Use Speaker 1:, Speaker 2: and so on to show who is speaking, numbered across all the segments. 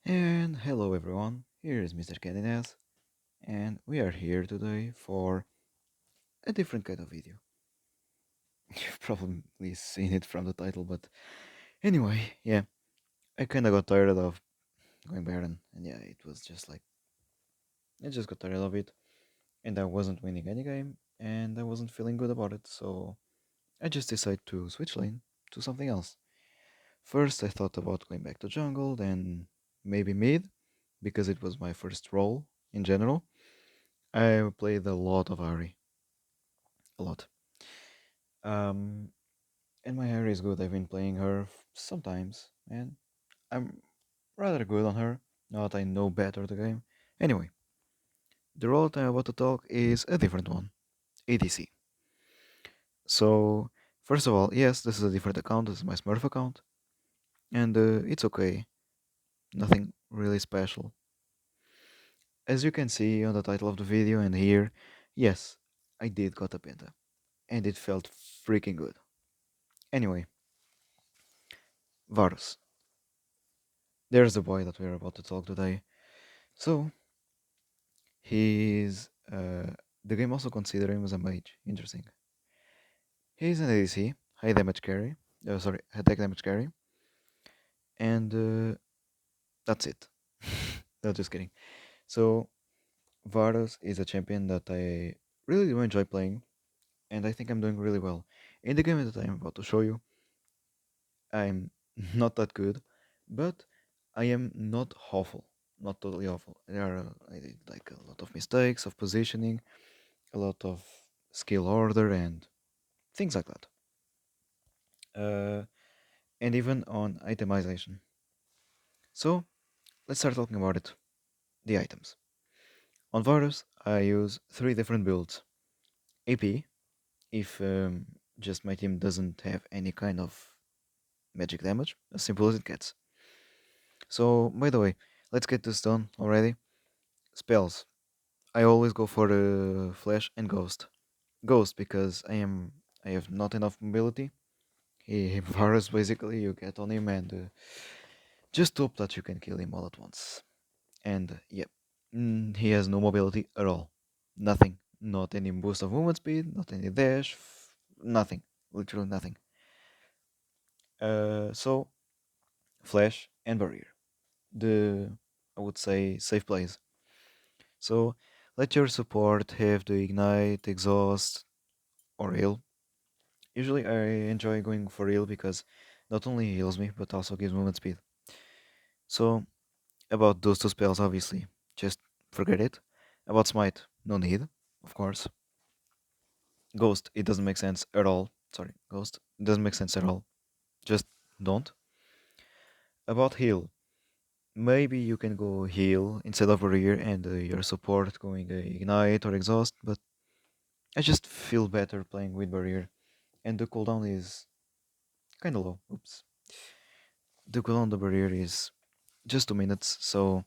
Speaker 1: And hello everyone, here is Mr. Cadinez, and we are here today for a different kind of video. You've probably seen it from the title, but anyway, yeah, I kinda got tired of going Baron, and yeah, it was just like, I just got tired of it, and I wasn't winning any game, and I wasn't feeling good about it, so I just decided to switch lane to something else. First, I thought about going back to jungle, then maybe mid, because it was my first role in general. I played a lot of Ari, a lot. Um, and my hair is good. I've been playing her sometimes, and I'm rather good on her. Now that I know better the game. Anyway, the role that I'm about to talk is a different one, ADC. So, first of all, yes, this is a different account. This is my Smurf account, and it's okay. Nothing really special. As you can see on the title of the video and here, yes, I did got a Penta, and it felt freaking good. Anyway, Varus. There's the boy that we're about to talk today. So, he's the game also consider him as a mage. Interesting. He's an ADC, high damage carry. Sorry, attack damage carry, and that's it. No, just kidding. So Varus is a champion that I really do enjoy playing, and I think I'm doing really well. In the game that I'm about to show you, I'm not that good, but I am not awful. Not totally awful. I did like a lot of mistakes of positioning, a lot of skill order, and things like that. Uh, and even on itemization. So let's start talking about it. The items. On Varus, I use three different builds. AP, if just my team doesn't have any kind of magic damage, as simple as it gets. So, by the way, let's get this done already. Spells. I always go for Flash and Ghost. Ghost because I have not enough mobility. Varus basically you get on him and just hope that you can kill him all at once. And yep, he has no mobility at all. Nothing. Not any boost of movement speed, not any dash, nothing. Literally nothing. So, Flash and Barrier. The, I would say, safe plays. So, let your support have the Ignite, Exhaust, or Heal. Usually, I enjoy going for Heal because not only heals me, but also gives movement speed. So, about those two spells, obviously, just forget it. About Smite, no need, of course. Ghost, it doesn't make sense at all. Sorry, Ghost, it doesn't make sense at all. Just don't. About heal, maybe you can go heal instead of barrier and your support going ignite or exhaust, but I just feel better playing with barrier, and the cooldown is kind of low. Oops, the cooldown on the barrier is just 2 minutes, so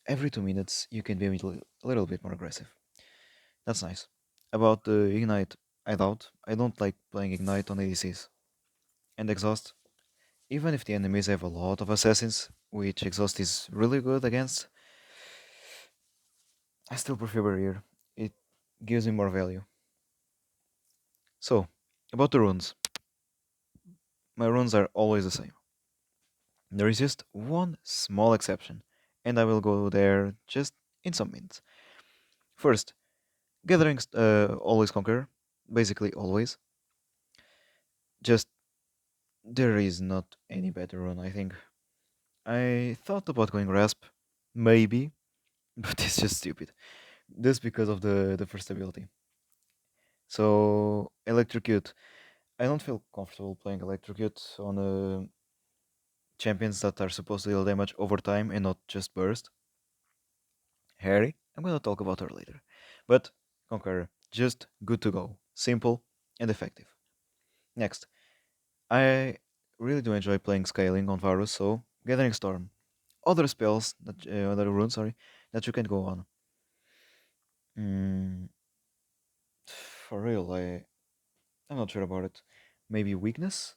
Speaker 1: every 2 minutes you can be a little bit more aggressive. That's nice. About the ignite, I doubt. I don't like playing ignite on ADCs and exhaust. Even if the enemies have a lot of assassins, which Exhaust is really good against, I still prefer Barrier. It gives me more value. So, about the runes. My runes are always the same. There is just one small exception, and I will go there just in some minutes. First, Gathering always conquer, basically always. Just there is not any better rune, I think. I thought about going Rasp, maybe, but it's just stupid. This because of the first ability. So electrocute. I don't feel comfortable playing electrocute on champions that are supposed to deal damage over time and not just burst. Harry, I'm gonna talk about her later. But Conqueror, just good to go. Simple and effective. Next, I really do enjoy playing scaling on Varus, so Gathering Storm. Other spells that other runes, sorry, that you can go on. Mm, for real, I'm not sure about it. Maybe weakness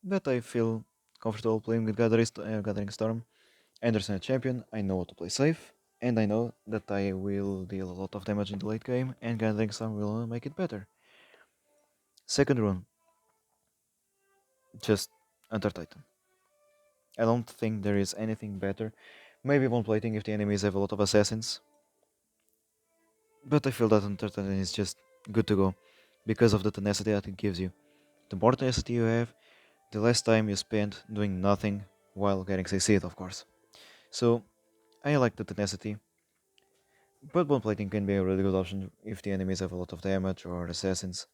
Speaker 1: that I feel comfortable playing with Gathering Storm. Anderson a champion, I know how to play safe, and I know that I will deal a lot of damage in the late game, and gathering some will make it better. Second rune, just Enter Titan. I don't think there is anything better. Maybe one plating if the enemies have a lot of assassins, but I feel that Enter Titan is just good to go because of the tenacity that it gives you. The more tenacity you have, the less time you spend doing nothing while getting succeed, of course. So I like the tenacity, but one plating can be a really good option if the enemies have a lot of damage or assassins.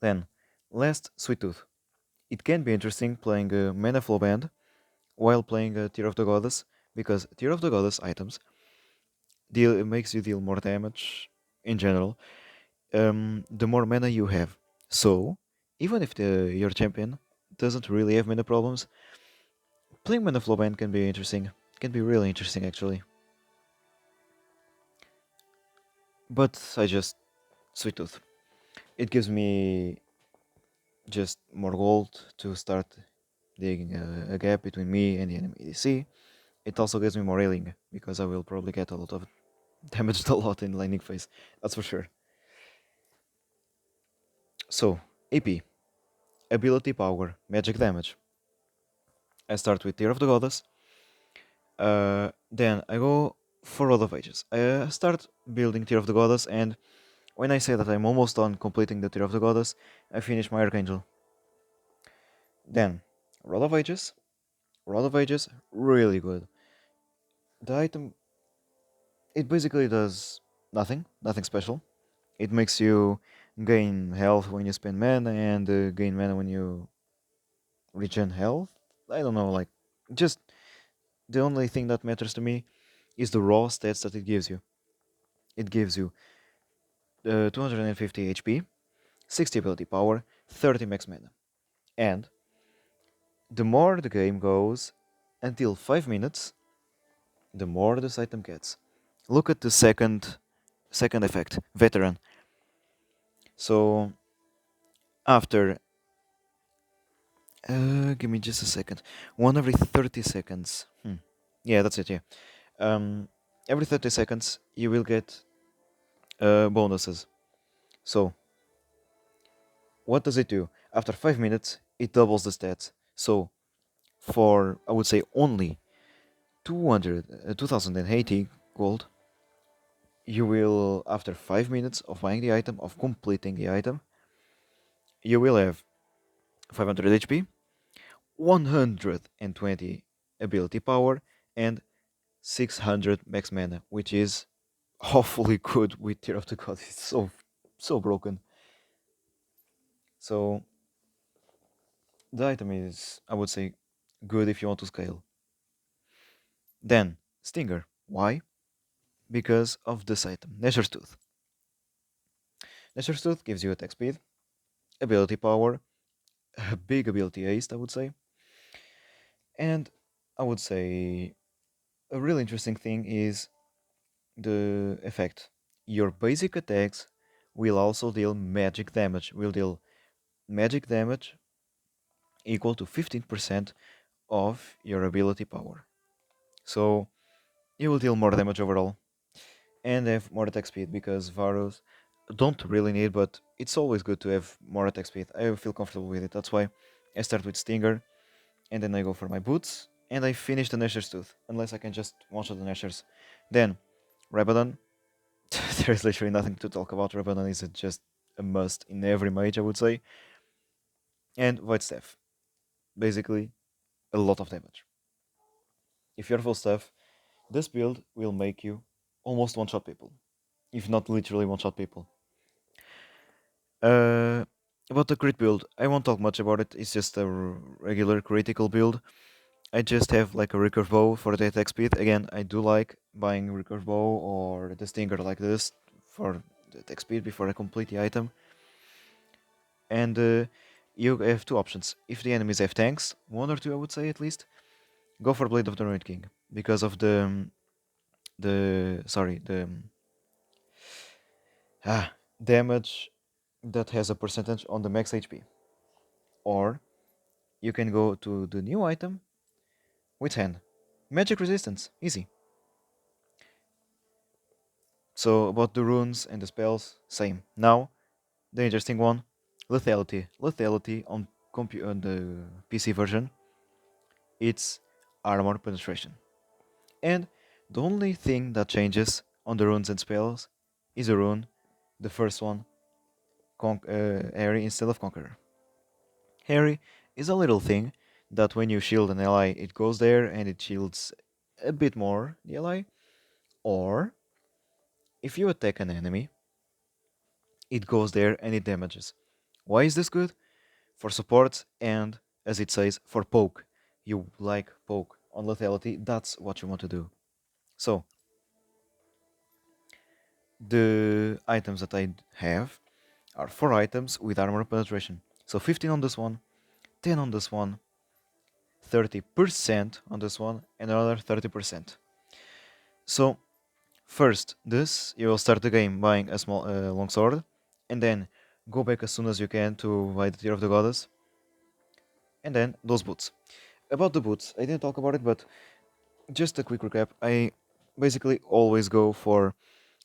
Speaker 1: Then, last, Sweet Tooth. It can be interesting playing a Mana Flow Band while playing a Tear of the Goddess, because Tear of the Goddess items makes you deal more damage in general, the more mana you have. So, even if your champion doesn't really have mana problems, playing Mana Flow Band can be interesting. Can be really interesting actually. But I just Sweet Tooth. It gives me just more gold to start digging a gap between me and the enemy ADC. It also gives me more healing because I will probably get a lot of damaged a lot in laning phase. That's for sure. So, AP, ability power, magic damage. I start with Tear of the Goddess. Then I go for Road of Ages. I start building Tear of the Goddess, and when I say that I'm almost done completing the Tear of the Goddess, I finish my Archangel. Then, Road of Ages. Road of Ages, really good. The item, it basically does nothing special. It makes you gain health when you spend mana and gain mana when you regen health. I don't know, like, just the only thing that matters to me is the raw stats that it gives you. It gives you 250 HP, 60 ability power, 30 max mana. And the more the game goes, until 5 minutes, the more this item gets. Look at the second effect, Veteran. So after give me just a second. One every 30 seconds. Yeah, that's it, yeah. Um, every 30 seconds you will get bonuses. So, what does it do? After 5 minutes, it doubles the stats. So, for, I would say, only 2080 gold, you will, after 5 minutes of buying the item, of completing the item, you will have 500 HP, 120 ability power, and 600 max mana, which is awfully good with Tear of the God. It's so broken. So the item is, I would say, good if you want to scale. Then Stinger. Why? Because of this item, Nature's Tooth. Nature's Tooth gives you attack speed, ability power, a big ability haste, I would say, and I would say a really interesting thing is the effect. Your basic attacks will also deal magic damage. Will deal magic damage equal to 15% of your ability power. So you will deal more damage overall and have more attack speed because Varus don't really need, but it's always good to have more attack speed. I feel comfortable with it. That's why I start with Stinger and then I go for my boots and I finish the Nashor's Tooth, unless I can just one-shot the Nashor's. Then Rabadon, there's literally nothing to talk about. Rabadon is just a must in every mage, I would say. And Void Staff, basically a lot of damage. If you're full staff, this build will make you almost one-shot people, if not literally one-shot people. Uh, about the crit build, I won't talk much about it. It's just a regular critical build. I just have like a recurve bow for the attack speed. Again, I do like buying recurve bow or the stinger like this for the attack speed before I complete the item. And you have two options. If the enemies have tanks, one or two I would say at least, go for Blade of the Ruined King because of the damage that has a percentage on the max HP. Or you can go to the new item, with hand. Magic resistance, easy. So about the runes and the spells, same. Now, the interesting one, lethality. Lethality on on the PC version, it's armor penetration. And the only thing that changes on the runes and spells is a rune, the first one, Harry instead of Conqueror. Harry is a little thing that when you shield an ally, it goes there and it shields a bit more the ally. Or if you attack an enemy, it goes there and it damages. Why is this good? For support and, as it says, for poke. You like poke on lethality, that's what you want to do. So, the items that I have are 4 items with armor penetration. So 15 on this one, 10 on this one, 30% on this one, and another 30%. So, first, this, you will start the game buying a small long sword, and then go back as soon as you can to buy the Tear of the Goddess, and then those boots. About the boots, I didn't talk about it, but just a quick recap. I basically always go for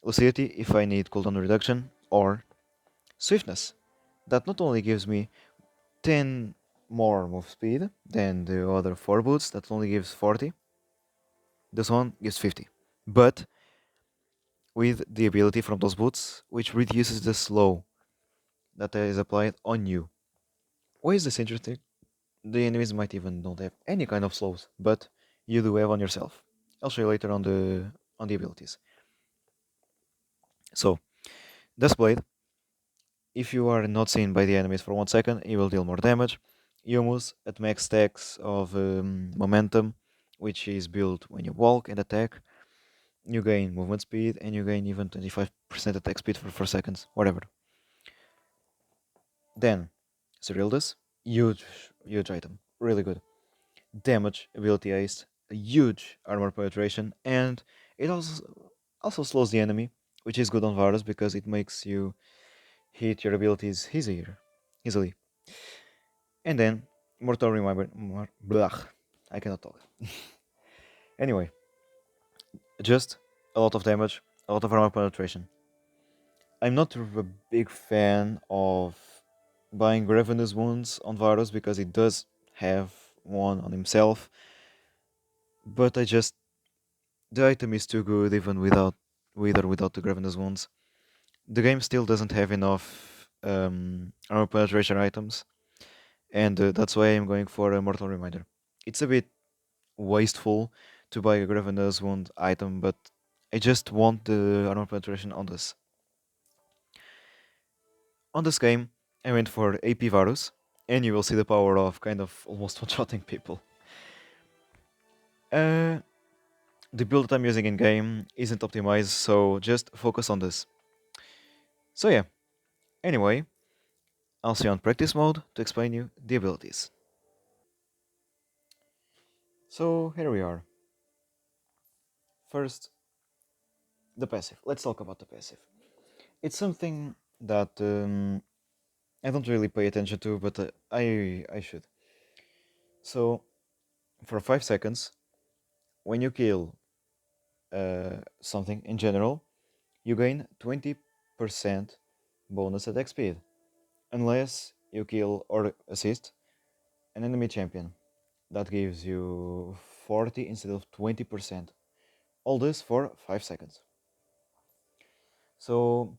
Speaker 1: lucidity if I need cooldown reduction, or swiftness. That not only gives me 10 more move speed than the other 4 boots, that only gives 40. This one gives 50. But with the ability from those boots, which reduces the slow that is applied on you. Why is this interesting? The enemies might even don't have any kind of slows, but you do have on yourself. I'll show you later on the abilities. So, this blade, if you are not seen by the enemies for 1 second, you will deal more damage. Humus at max stacks of momentum, which is built when you walk and attack. You gain movement speed and you gain even 25% attack speed for 4 seconds, whatever. Then, Cerildus, huge, huge item, really good. Damage, ability haste, a huge armor penetration, and it also slows the enemy, which is good on Varus because it makes you hit your abilities easily. And then, Mortal Reminder, blah, I cannot talk. Anyway, just a lot of damage, a lot of armor penetration. I'm not a big fan of buying Ravenous Wounds on Varus because he does have one on himself, but the item is too good even with or without the Ravenous Wounds. The game still doesn't have enough armor penetration items, and that's why I'm going for a Mortal Reminder. It's a bit wasteful to buy a Ravenous Wound item, but I just want the armor penetration on this. On this game, I went for AP Varus, and you will see the power of kind of almost one-shotting people. Uh, the build that I'm using in game isn't optimized, so just focus on this. So yeah, anyway, I'll see you on practice mode to explain you the abilities. So here we are. First, the passive. Let's talk about the passive. It's something that I don't really pay attention to, but I should. So for 5 seconds, when you kill something in general, you gain 20% bonus attack speed, unless you kill or assist an enemy champion. That gives you 40 instead of 20%. All this for 5 seconds. So,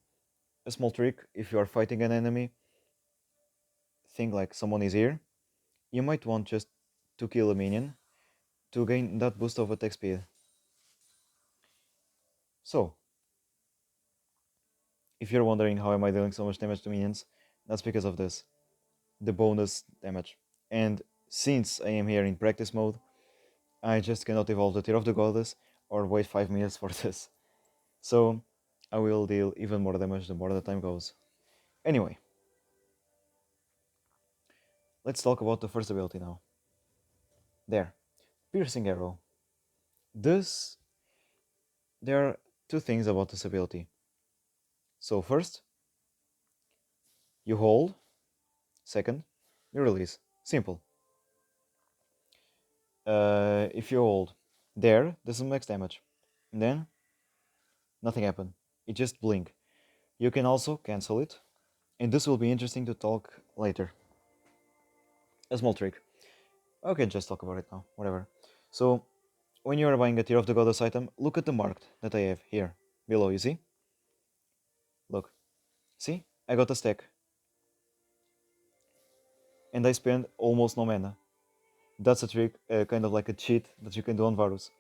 Speaker 1: a small trick if you are fighting an enemy, think like someone is here. You might want just to kill a minion to gain that boost of attack speed. So, if you're wondering how am I dealing so much damage to minions, that's because of this, the bonus damage. And since I am here in practice mode, I just cannot evolve the Tear of the Goddess or wait 5 minutes for this. So I will deal even more damage the more the time goes. Anyway, let's talk about the first ability now. There, Piercing Arrow. This, there are two things about this ability. So first, you hold. Second, you release. Simple. if you hold there, this is max damage. And then nothing happened. It just blink. You can also cancel it, and this will be interesting to talk later. A small trick. Okay, just talk about it now. Whatever. So when you are buying a Tear of the Goddess item, look at the mark that I have here below. You see? Look. See? I got a stack, and I spend almost no mana. That's a trick, kind of like a cheat that you can do on Varus.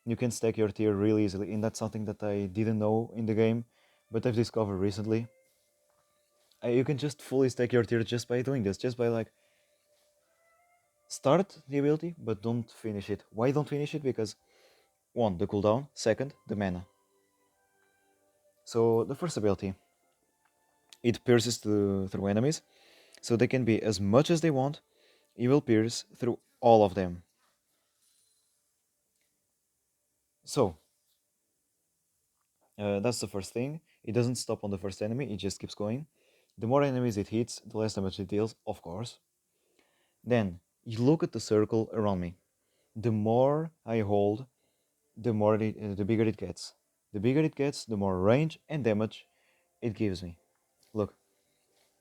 Speaker 1: You can stack your tier really easily, and that's something that I didn't know in the game, but I've discovered recently. You can just fully stack your tier just by doing this, just by like start the ability, but don't finish it. Why don't finish it? Because one, the cooldown, second, the mana. So the first ability, it pierces through enemies, so they can be as much as they want. It will pierce through all of them. So that's the first thing. It doesn't stop on the first enemy, it just keeps going. The more enemies it hits, the less damage it deals, of course. Then, you look at the circle around me. The more I hold, the bigger it gets. The bigger it gets, the more range and damage it gives me. Look,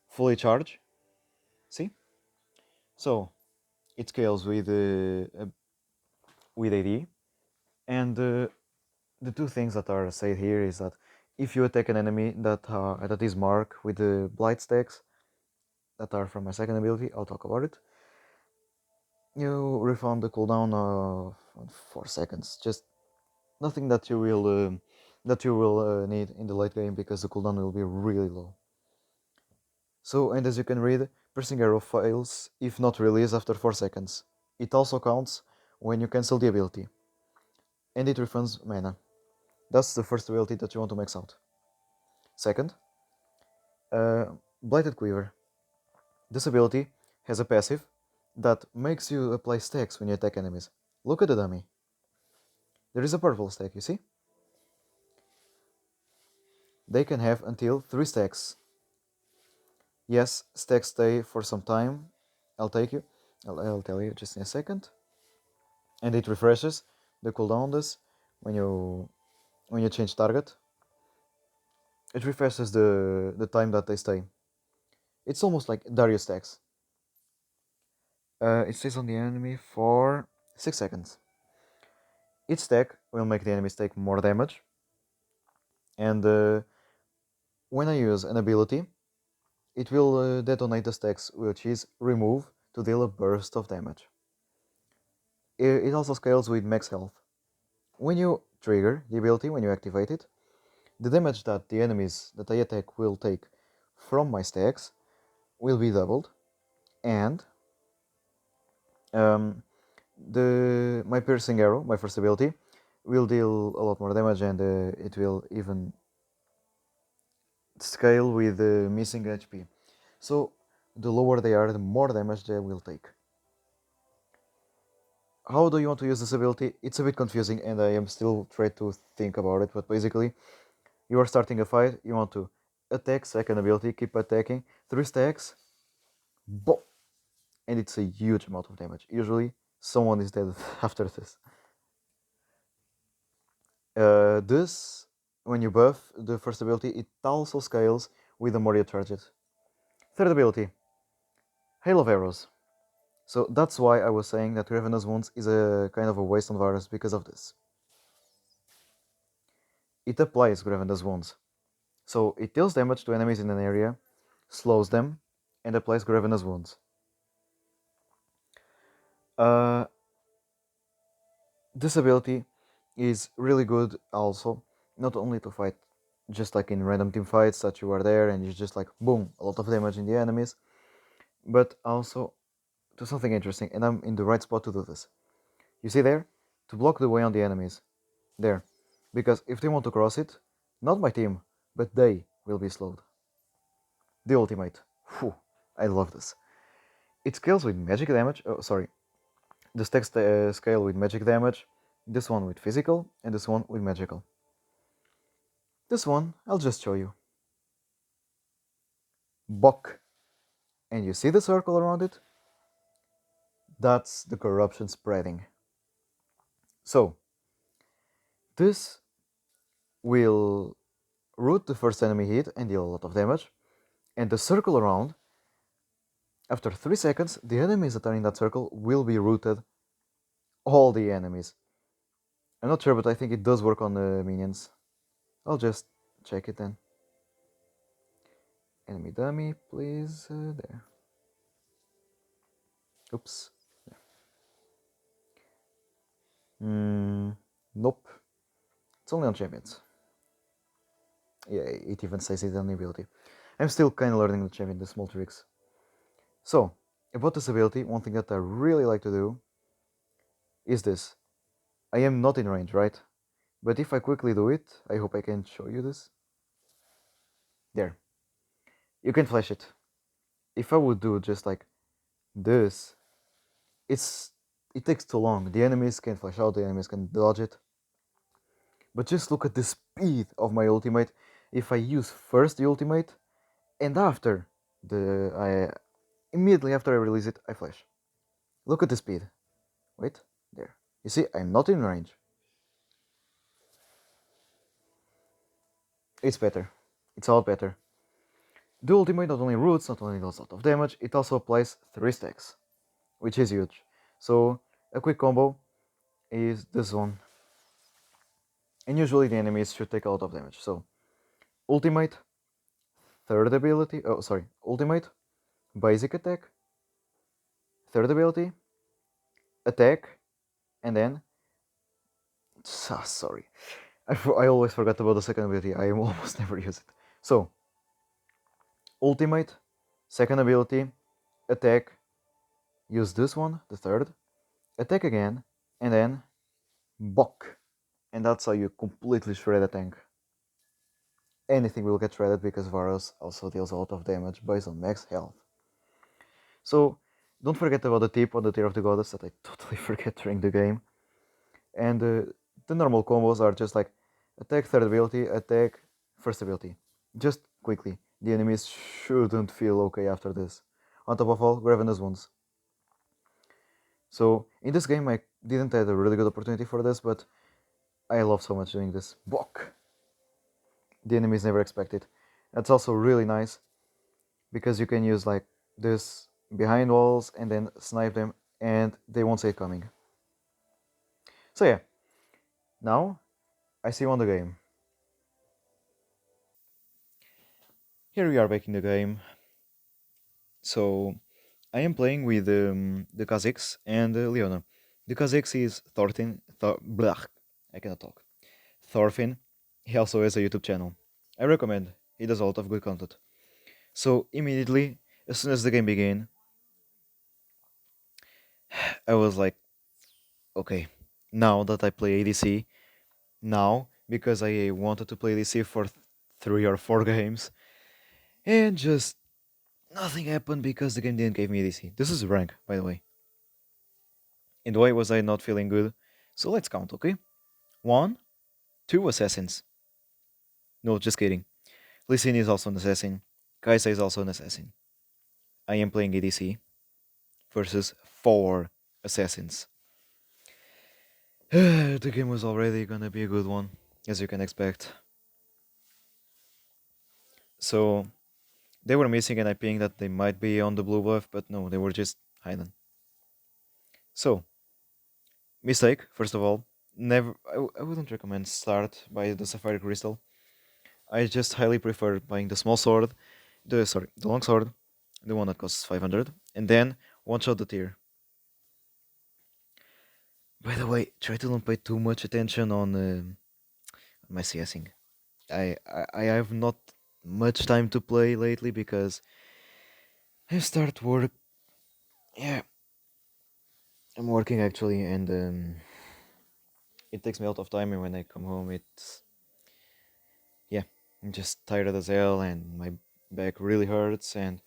Speaker 1: fully charge. See? So, it scales with AD. And the two things that are said here is that if you attack an enemy that is marked with the blight stacks that are from my second ability, I'll talk about it. You refund the cooldown of 4 seconds. Just nothing that you will need in the late game because the cooldown will be really low. So, and as you can read, piercing arrow fails if not released after 4 seconds. It also counts when you cancel the ability, and it refunds mana. That's the first ability that you want to max out. Second, Blighted Quiver. This ability has a passive that makes you apply stacks when you attack enemies. Look at the dummy. There is a purple stack, you see? They can have until 3 stacks. Yes, stacks stay for some time. I'll tell you just in a second. And it refreshes. The cooldown does when you change target. It refreshes the time that they stay. It's almost like Darius stacks. It stays on the enemy for 6 seconds. Each stack will make the enemies take more damage. And when I use an ability, it will detonate the stacks, which is remove to deal a burst of damage. It also scales with max health. When you trigger the ability, when you activate it, the damage that the enemies that I attack will take from my stacks will be doubled, and um, my piercing arrow, my first ability, will deal a lot more damage, and it will even scale with missing HP. So the lower they are, the more damage they will take. How do you want to use this ability? It's a bit confusing, and I am still trying to think about it, but basically, you are starting a fight, you want to attack, second ability, keep attacking, 3 stacks, boom, and it's a huge amount of damage. Usually, someone is dead after this. This, when you buff the first ability, it also scales with the more you charge it. Third ability, Hail of Arrows. So that's why I was saying that Ravenous Wounds is a kind of a waste on Varus because of this. It applies Ravenous Wounds. So it deals damage to enemies in an area, slows them, and applies Ravenous Wounds. This ability is really good also, not only to fight just like in random team fights that you are there and you just like boom, a lot of damage in the enemies, but also to something interesting, and I'm in the right spot to do this. You see there? To block the way on the enemies. There. Because if they want to cross it, not my team, but they will be slowed. The ultimate. Phew, I love this. It scales with magic damage. Oh, sorry. The stacks scale with magic damage, this one with physical, and this one with magical. This one, I'll just show you. Bok. And you see the circle around it? That's the corruption spreading. So this will root the first enemy hit and deal a lot of damage, and the circle around, after 3 seconds, the enemies that are in that circle will be rooted, all the enemies. I'm not sure, but I think it does work on the minions. I'll just check it then. Enemy dummy, please, there. Oops. Nope. It's only on champions. Yeah, it even says it on the ability. I'm still kind of learning the champion, the small tricks. So, about this ability, one thing that I really like to do is this. I am not in range, right? But if I quickly do it, I hope I can show you this. There. You can flash it. If I would do just like this, it's it takes too long. The enemies can flash out, the enemies can dodge it. But just look at the speed of my ultimate. If I use first the ultimate, and after I immediately after I release it, I flash. Look at the speed. Wait, there. You see, I'm not in range. It's better. It's a lot better. The ultimate not only roots, not only does a lot of damage, it also applies 3 stacks, which is huge. So a quick combo is this one. And usually the enemies should take a lot of damage. So ultimate, third ability, ultimate, basic attack, third ability, attack, and then, sorry, I always forgot about the second ability, I almost never use it. So, ultimate, second ability, attack, use this one, the third, attack again, and then, bok. And that's how you completely shred a tank. Anything will get shredded because Varus also deals a lot of damage based on max health. So, don't forget about the tip on the Tear of the Goddess that I totally forget during the game. And the normal combos are just like attack third ability, attack first ability. Just quickly. The enemies shouldn't feel okay after this. On top of all, Ravenous Wounds. So in this game I didn't have a really good opportunity for this, but I love so much doing this. Bok! The enemies never expect it. That's also really nice because you can use like this behind walls and then snipe them and they won't see it coming. So yeah, now I see you on the game. Here we are back in the game. So I am playing with the Kha'Zix and Leona. The Kha'Zix is Blah, I cannot talk. Thorfinn. He also has a YouTube channel. I recommend. He does a lot of good content. So immediately, as soon as the game began, I was like, okay, now that I play ADC, now because I wanted to play ADC for 3 or 4 games, and just nothing happened because the game didn't give me ADC. This is rank, by the way. And why was I not feeling good? So let's count, okay? 1, 2 assassins. No, just kidding. Lee Sin is also an assassin. Kaisa is also an assassin. I am playing ADC versus 4 assassins. The game was already gonna be a good one, as you can expect. So they were missing and I pinged that they might be on the blue buff, but no, they were just hiding. So, mistake, first of all. Never, I wouldn't recommend start by the Sapphire Crystal. I just highly prefer buying the small sword, the long sword, the one that costs 500, and then one shot the tier. By the way, try to don't pay too much attention on my CSing. I have not much time to play lately because I start work. Yeah, I'm working actually, and it takes me a lot of time. And when I come home, it's yeah, I'm just tired as hell, and my back really hurts, and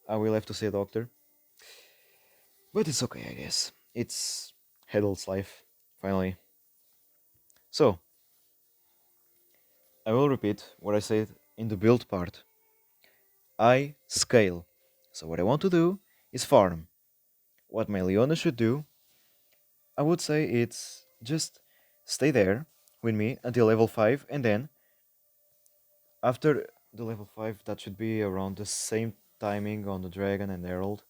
Speaker 1: I will have to see a doctor. But it's okay, I guess. It's Heddle's life, finally. So, I will repeat what I said in the build part. I scale. So what I want to do is farm. What my Leona should do, I would say it's Just stay there with me until level 5, and then after the level 5, that should be around the same timing on the Dragon and Herald,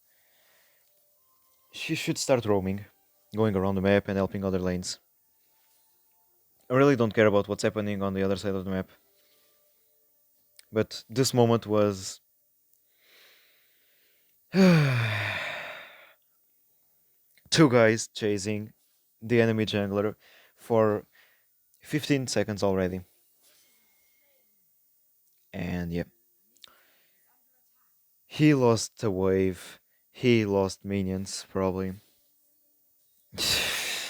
Speaker 1: she should start roaming, going around the map and helping other lanes. I really don't care about what's happening on the other side of the map. But this moment was two guys chasing the enemy jungler for 15 seconds already. And yeah, he lost a wave. He lost minions, probably. This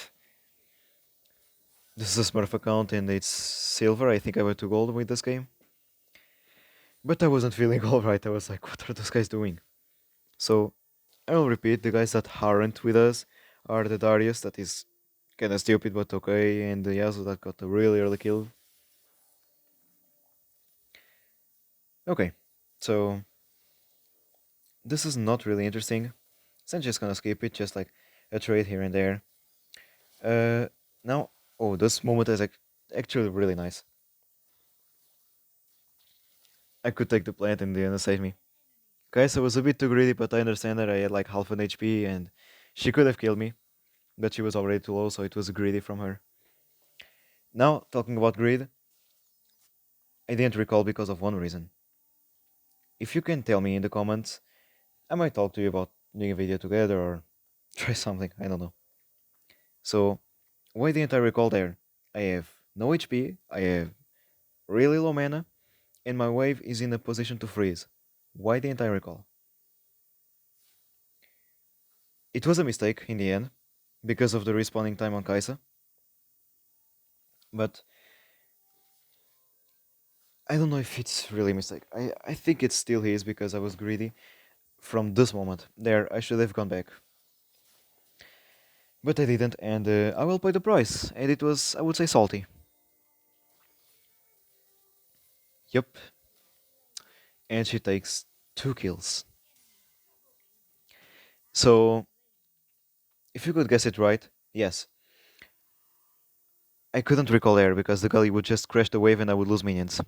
Speaker 1: is a Smurf account and it's silver. I think I went to gold with this game. But I wasn't feeling alright. I was like, what are those guys doing? So I will repeat, the guys that aren't with us are the Darius, that is kinda stupid but okay, and the Yasuo that got a really early kill. Okay, so this is not really interesting, so I'm just gonna skip it, just like a trade here and there. Uh, now, oh, this moment is actually really nice. I could take the plant and the end save me. Guys, I was a bit too greedy, but I understand that I had like half an HP and she could have killed me, but she was already too low, so it was greedy from her. Now, talking about greed, I didn't recall because of one reason. If you can tell me in the comments, I might talk to you about doing a video together or try something, I don't know. So, why didn't I recall there? I have no HP, I have really low mana, and my wave is in a position to freeze. Why didn't I recall? It was a mistake in the end, because of the respawning time on Kaisa, but I don't know if it's really a mistake. I think it still is because I was greedy from this moment. There, I should have gone back. But I didn't, and I will pay the price, and it was, I would say, salty. Yup. And she takes 2 kills. So, if you could guess it right, yes. I couldn't recall air because the gully would just crash the wave and I would lose minions.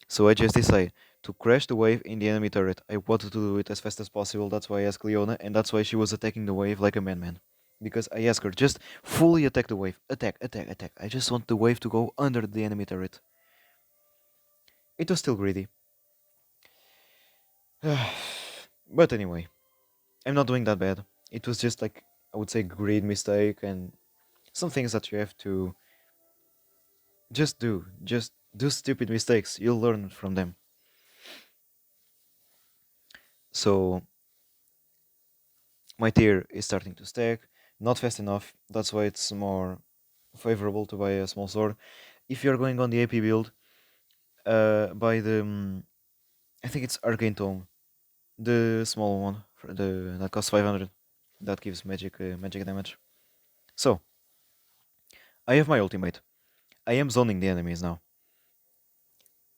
Speaker 1: So I just decided to crash the wave in the enemy turret. I wanted to do it as fast as possible, that's why I asked Leona, and that's why she was attacking the wave like a madman. Because I asked her, just fully attack the wave. Attack, attack, attack. I just want the wave to go under the enemy turret. It was still greedy. But anyway, I'm not doing that bad. It was just like, I would say, greed mistake and some things that you have to just do. Just do stupid mistakes. You'll learn from them. So my tier is starting to stack. Not fast enough. That's why it's more favorable to buy a small sword. If you're going on the AP build, buy the I think it's Arcane Tome, the small one for the that costs 500. That gives magic damage. So I have my ultimate. I am zoning the enemies now.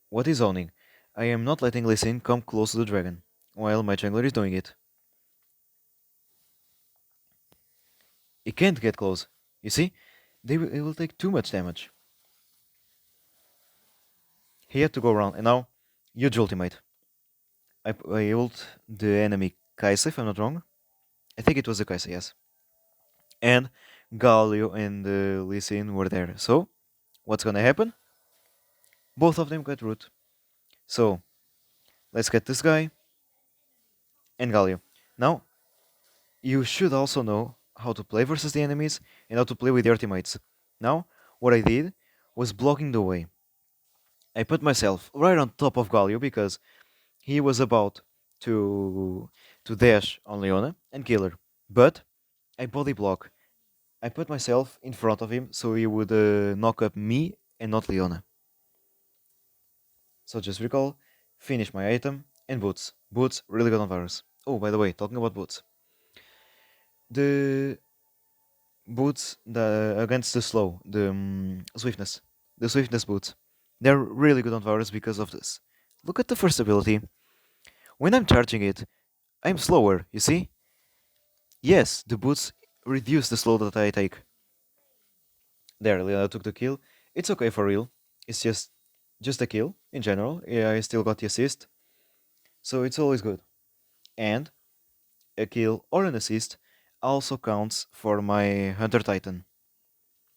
Speaker 1: What is zoning? I am not letting Lee Sin come close to the dragon, while my jungler is doing it. He can't get close. You see? It will take too much damage. He had to go around, and now, huge ultimate. I ult the enemy Kaisa, if I'm not wrong. I think it was the Kaisa, yes. And Galio and Lee Sin were there. So, what's gonna happen? Both of them got root. So, let's get this guy and Galio. Now, you should also know how to play versus the enemies and how to play with your teammates. Now, what I did was blocking the way. I put myself right on top of Galio because he was about to dash on Leona and kill her. But I body block. I put myself in front of him so he would knock up me and not Leona. So just recall, finish my item and boots. Boots really good on Varus. Oh, by the way, talking about boots. The boots against the slow, the swiftness. The swiftness boots. They're really good on Varus because of this. Look at the first ability. When I'm charging it, I'm slower, you see? Yes, the boots reduce the slow that I take. There, Lena took the kill. It's okay for real. It's just a kill in general. Yeah, I still got the assist, so it's always good. And a kill or an assist also counts for my Hunter Titan.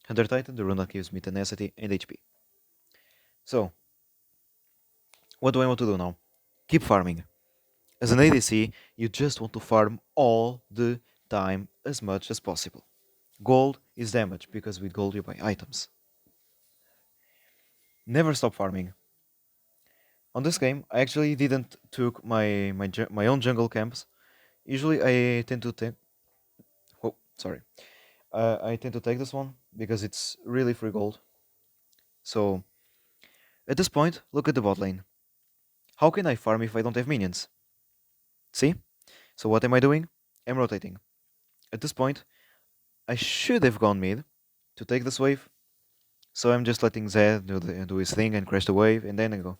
Speaker 1: Hunter Titan, the rune that gives me tenacity and HP. So, what do I want to do now? Keep farming. As an ADC, you just want to farm all the time as much as possible. Gold is damage because with gold you buy items. Never stop farming. On this game, I actually didn't took my own jungle camps. Usually, I tend to take. Oh, sorry. I tend to take this one because it's really free gold. So at this point, look at the bot lane. How can I farm if I don't have minions? See? So what am I doing? I'm rotating. At this point, I should have gone mid to take this wave. So I'm just letting Zed do his thing and crash the wave, and then I go.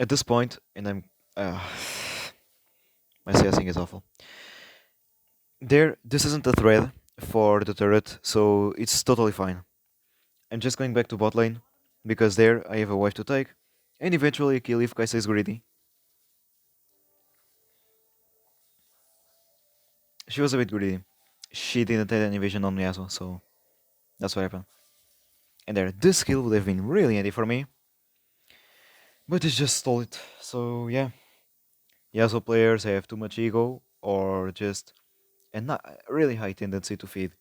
Speaker 1: At this point, and I'm. Uh, my CSing is awful. This isn't a thread for the turret, so it's totally fine. I'm just going back to bot lane, because there I have a wave to take, and eventually a kill if Kai'Sa is greedy. She was a bit greedy. She didn't have any vision on Yasuo, so that's what happened. And there, this kill would have been really handy for me, but it just stole it. So yeah, Yasuo players have too much ego, or just a really high tendency to feed.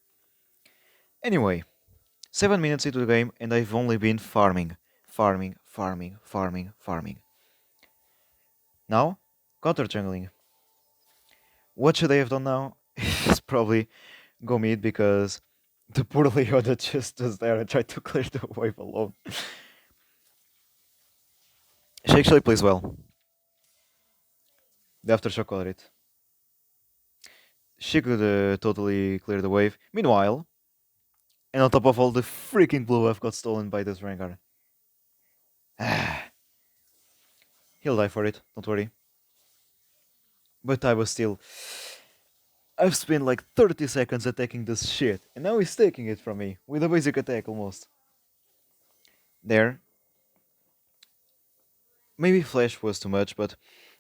Speaker 1: Anyway, 7 minutes into the game, and I've only been farming, farming, farming, farming, farming. Now, counter jungling. What should I have done now? It's probably go mid because the poor Leona just was there and tried to clear the wave alone. She actually plays well. The aftershock caught it. She could totally clear the wave. Meanwhile, and on top of all, the freaking blue buff got stolen by this Rengar. He'll die for it, don't worry. But I was still. I've spent like 30 seconds attacking this shit, and now he's taking it from me with a basic attack almost. There. Maybe flash was too much, but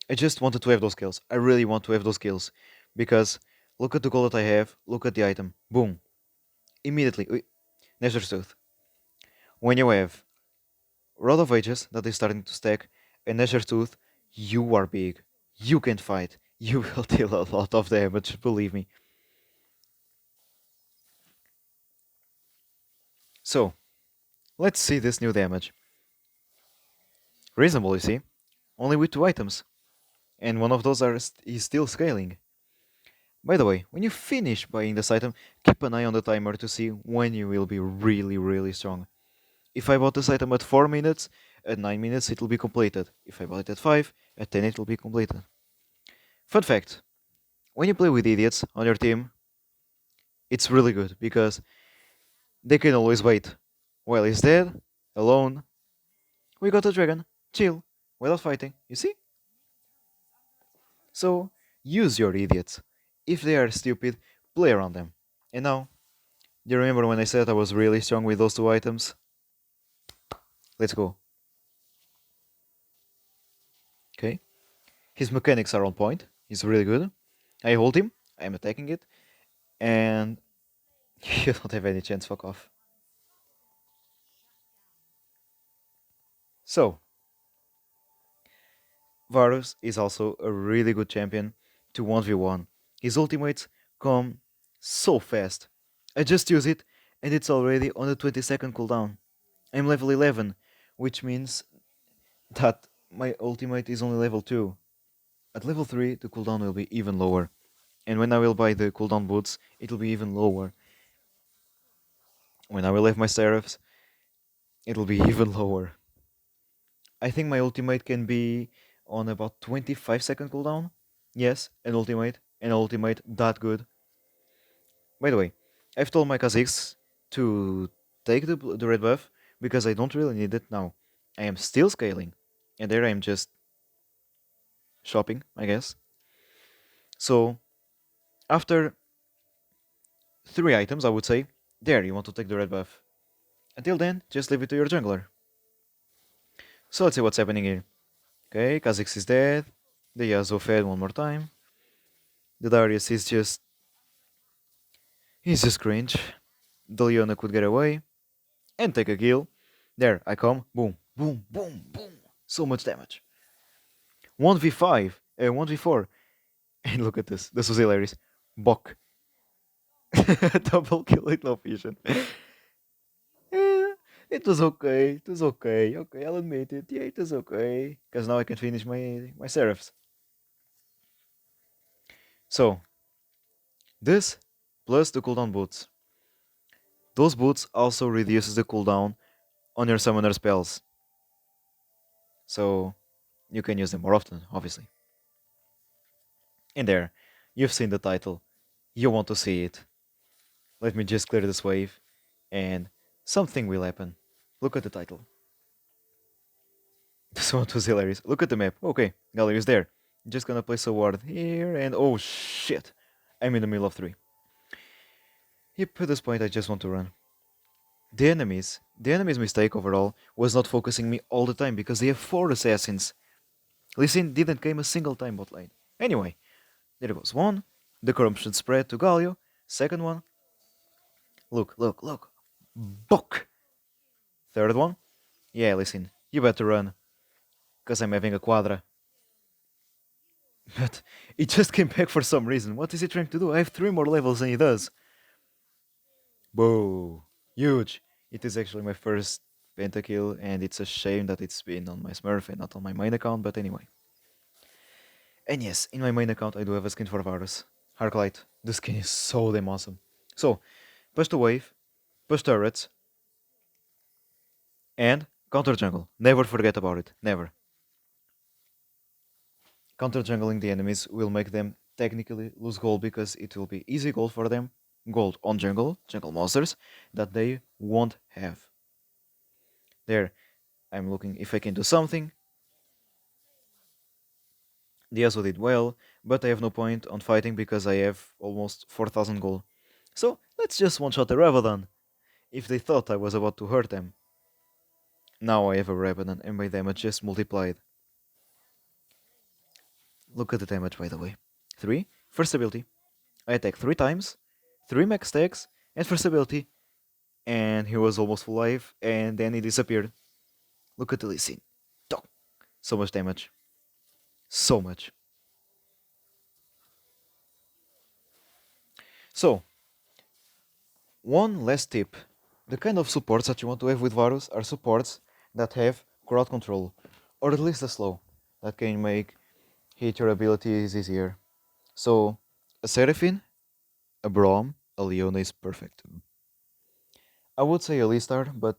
Speaker 1: I just wanted to have those kills. I really want to have those kills. Because look at the gold that I have, look at the item. Boom. Immediately. Nature's Tooth. When you have Rod of Ages that is starting to stack, and Nature's Tooth, you are big. You can fight. You will deal a lot of damage, believe me. So, let's see this new damage. Reasonable, you see. Only with 2 items. And one of those is still scaling. By the way, when you finish buying this item, keep an eye on the timer to see when you will be really, really strong. If I bought this item at 4 minutes, at 9 minutes it will be completed. If I bought it at 5, at 10 it will be completed. Fun fact, when you play with idiots on your team, it's really good because they can always wait. While he's dead, alone, we got a dragon, chill, without fighting, you see? So, use your idiots. If they are stupid, play around them. And now, do you remember when I said I was really strong with those 2 items? Let's go. Okay. His mechanics are on point. He's really good. I hold him. I'm attacking it. And you don't have any chance. Fuck off. So, Varus is also a really good champion to 1v1. His ultimates come so fast. I just use it and it's already on the 20-second cooldown. I'm level 11, which means that my ultimate is only level 2. At level 3, the cooldown will be even lower. And when I will buy the cooldown boots, it will be even lower. When I will have my seraphs, it will be even lower. I think my ultimate can be on about 25-second cooldown. Yes, an ultimate that good. By the way, I've told my Kha'Zix to take the red buff because I don't really need it now. I am still scaling, and there I am just shopping, I guess. So after 3 items, I would say There, you want to take the red buff. Until then, just leave it to your jungler. So let's see what's happening here. Okay, Kha'Zix is dead. The Yasuo fed one more time. The Darius is just... He's just cringe. The Leona could get away and take a kill. There, I come. Boom, boom, boom, boom. So much damage. 1v5, 1v4. And look at this. This was hilarious. Bok. Double kill with no vision. Yeah, it was okay. It was okay. Okay, I'll admit it. Yeah, it was okay. Because now I can finish my seraphs. So, this plus the cooldown boots. Those boots also reduces the cooldown on your summoner spells. So, you can use them more often, obviously. And there, you've seen the title. You want to see it. Let me just clear this wave, and something will happen. Look at the title. This one was hilarious. Look at the map. Okay, gallery is there. Just gonna place a ward here, and oh shit! I'm in the middle of three. Yep, at this point I just want to run. The enemy's mistake overall was not focusing me all the time because they have 4 assassins. Lee Sin didn't came a single time bot lane. Anyway, there was one. The corruption spread to Galio. Second one. Look, look, look. Bok! Third one. Yeah, listen, you better run. Because I'm having a quadra. But he just came back for some reason. What is he trying to do? I have 3 more levels than he does. Whoa. Huge. It is actually my first pentakill, and it's a shame that it's been on my Smurf and not on my main account, but anyway. And yes, in my main account I do have a skin for Varus. Arclight. The skin is so damn awesome. So, push the wave, push turrets, and counter jungle. Never forget about it. Never. Counter jungling the enemies will make them technically lose gold because it will be easy gold for them. Gold on jungle monsters that they won't have. There, I'm looking if I can do something. Diazo did well, but I have no point on fighting because I have almost 4000 gold. So let's just one-shot the Revenant, if they thought I was about to hurt them. Now I have a Revenant and my damage just multiplied. Look at the damage by the way. 3, first ability. I attack 3 times, 3 max stacks, and first ability. And he was almost full life, and then he disappeared. Look at the Lee Sin. So much damage. So much. So, one last tip. The kind of supports that you want to have with Varus are supports that have crowd control, or at least a slow, that can make hit your abilities easier. So, a Seraphine, a Braum, a Leona is perfect. I would say a Listar, but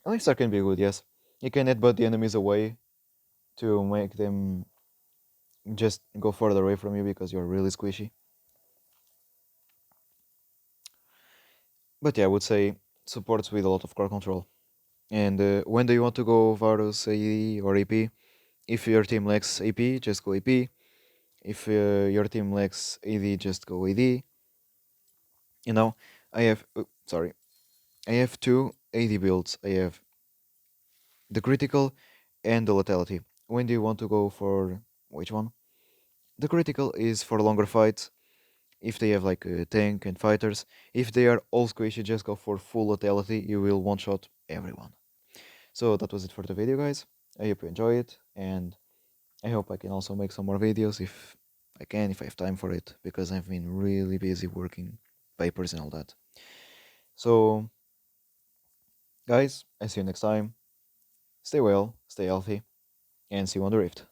Speaker 1: a Listar can be good, yes. You can headbutt the enemies away to make them just go further away from you because you're really squishy. But yeah, I would say supports with a lot of core control. And when do you want to go Varus AD or AP? If your team lacks AP, just go AP. If your team lacks AD, just go AD. You know, I have sorry, I have 2 AD builds. I have the critical and the lethality. When do you want to go for which one? The critical is for longer fights. If they have like a tank and fighters, if they are all squishy, just go for full lethality. You will one shot everyone. So that was it for the video, guys. I hope you enjoy it, and I hope I can also make some more videos if I can, if I have time for it, because I've been really busy working papers and all that. So, guys, I see you next time. Stay well, stay healthy, and see you on the Rift.